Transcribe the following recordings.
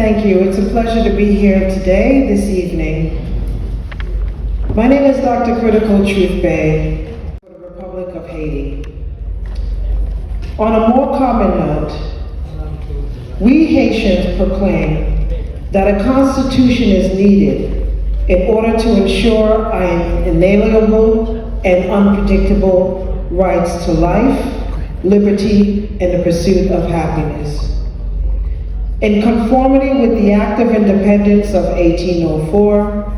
Thank you. It's a pleasure to be here today, this evening. My name is Dr. Critical Truth Bay for the Republic of Haiti. On a more common note, we Haitians proclaim that a constitution is needed in order to ensure our inalienable and unpredictable rights to life, liberty, and the pursuit of happiness. In conformity with the Act of Independence of 1804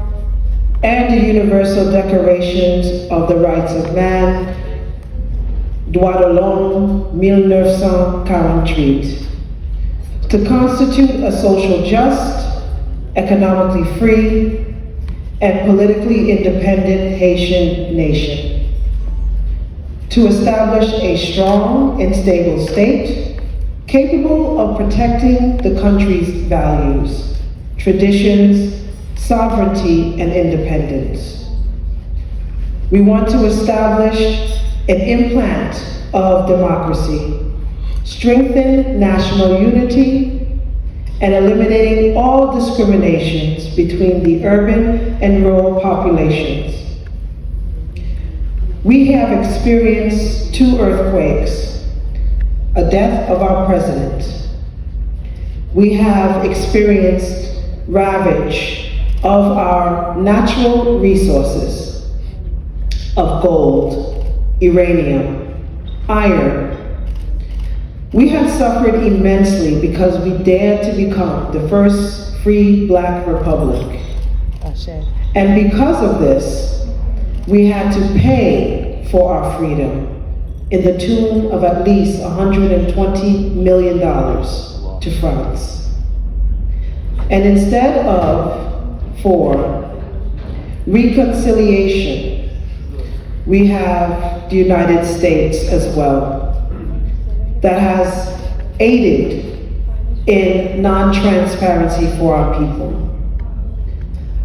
and the Universal Declarations of the Rights of Man, Droit de l'Homme, 1948, to constitute a social just, economically free, and politically independent Haitian nation, to establish a strong and stable state capable of protecting the country's values, traditions, sovereignty, and independence. We want to establish an implant of democracy, strengthen national unity, and eliminating all discriminations between the urban and rural populations. We have experienced 2 earthquakes, a death of our president. We have experienced ravage of our natural resources of gold, uranium, iron. We have suffered immensely because we dared to become the first free Black republic. And because of this, we had to pay for our freedom in the tune of at least $120 million to France. And instead of for reconciliation, we have the United States as well that has aided in non-transparency for our people.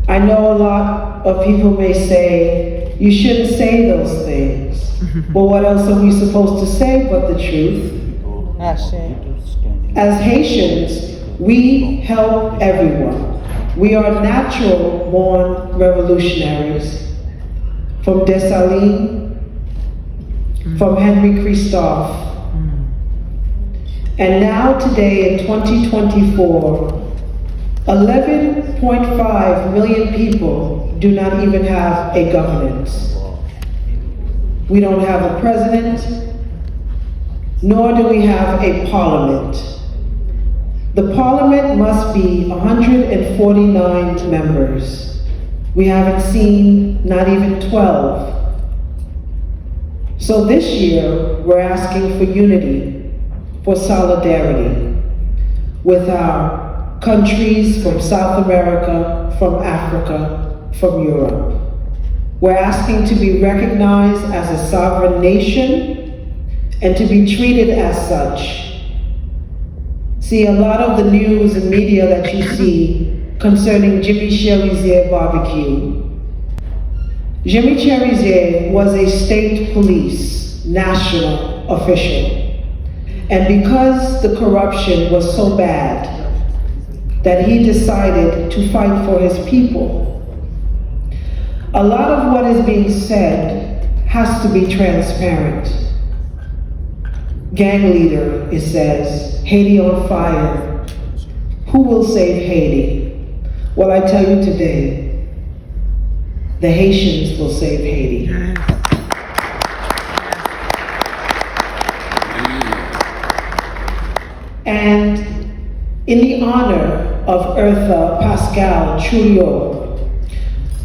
I know a lot of people may say, you shouldn't say those things. Well, what else are we supposed to say but the truth? As Haitians, we help everyone. We are natural-born revolutionaries. From Dessalines, from Henry Christophe. And now today in 2024, 11.5 million people do not even have a governance. We don't have a president, nor do we have a parliament. The parliament must be 149 members. We haven't seen not even 12. So this year, we're asking for unity, for solidarity with our countries from South America, from Africa, from Europe. We're asking to be recognized as a sovereign nation and to be treated as such. See, a lot of the news and media that you see concerning Jimmy Cherizier barbecue. Jimmy Cherizier was a state police national official. And because the corruption was so bad that he decided to fight for his people, a lot of what is being said has to be transparent. Gang leader, it says, Haiti on fire. Who will save Haiti? Well, I tell you today, the Haitians will save Haiti. And in the honor of Eartha Pascal Trujillo,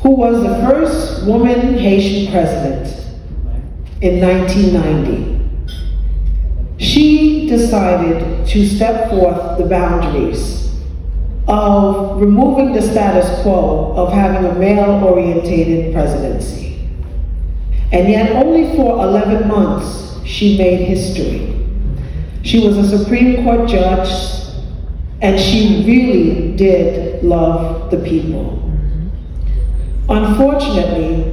who was the first woman Haitian president in 1990, she decided to step forth the boundaries of removing the status quo of having a male-orientated presidency. And yet only for 11 months, she made history. She was a Supreme Court judge, and she really did love the people. Unfortunately,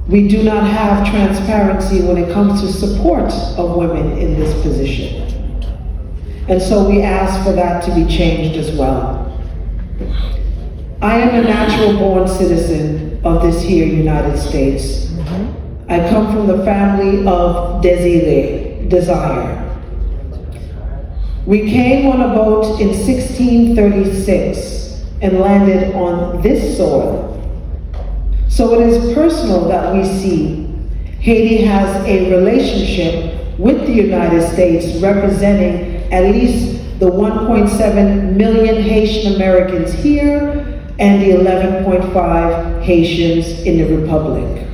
we do not have transparency when it comes to support of women in this position. And so we ask for that to be changed as well. I am a natural born citizen of this here United States. I come from the family of desire. We came on a boat in 1636 and landed on this soil. So it is personal that we see Haiti has a relationship with the United States, representing at least the 1.7 million Haitian Americans here and the 11.5 Haitians in the Republic.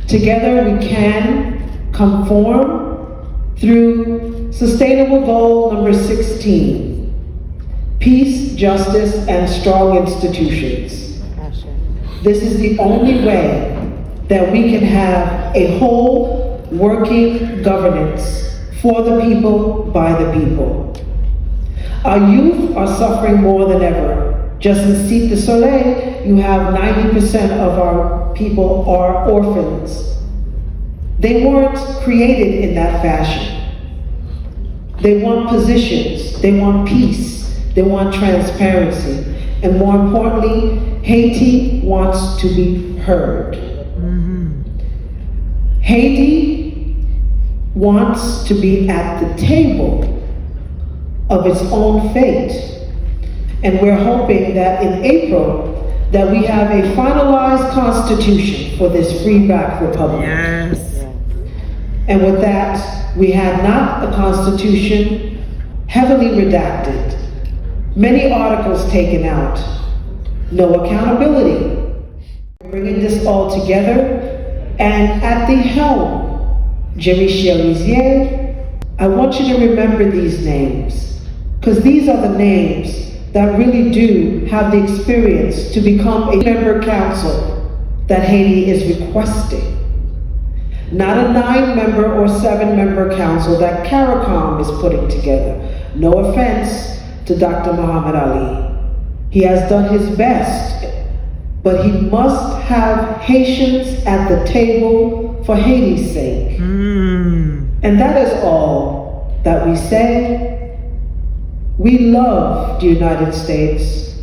Together we can conform through sustainable goal number 16, peace, justice, and strong institutions. This is the only way that we can have a whole working governance for the people, by the people. Our youth are suffering more than ever. Just in Haiti the Sovereign, you have 90% of our people are orphans. They weren't created in that fashion. They want positions, they want peace, they want transparency, and more importantly, Haiti wants to be heard. Haiti wants to be at the table of its own fate. And we're hoping that in April, that we have a finalized constitution for this free black republic. Yes. And with that, we have not a constitution heavily redacted, many articles taken out, no accountability. Bringing this all together, and at the helm, Jean-Michel Lisier, I want you to remember these names, because these are the names that really do have the experience to become a member council that Haiti is requesting. Not a 9-member or 7-member council that CARICOM is putting together. No offense to Dr. Muhammad Ali. He has done his best, but he must have Haitians at the table for Haiti's sake. And that is all that we say. We love the United States,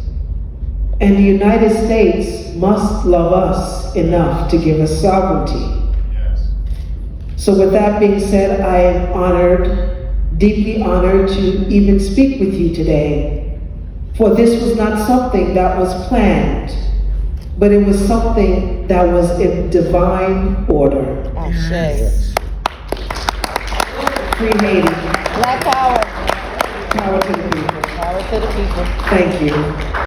and the United States must love us enough to give us sovereignty. So with that being said, I am honored, deeply honored to even speak with you today, for this was not something that was planned, but it was something that was in divine order. Free Haiti. Black power. Power to the people. Power to the people. Thank you.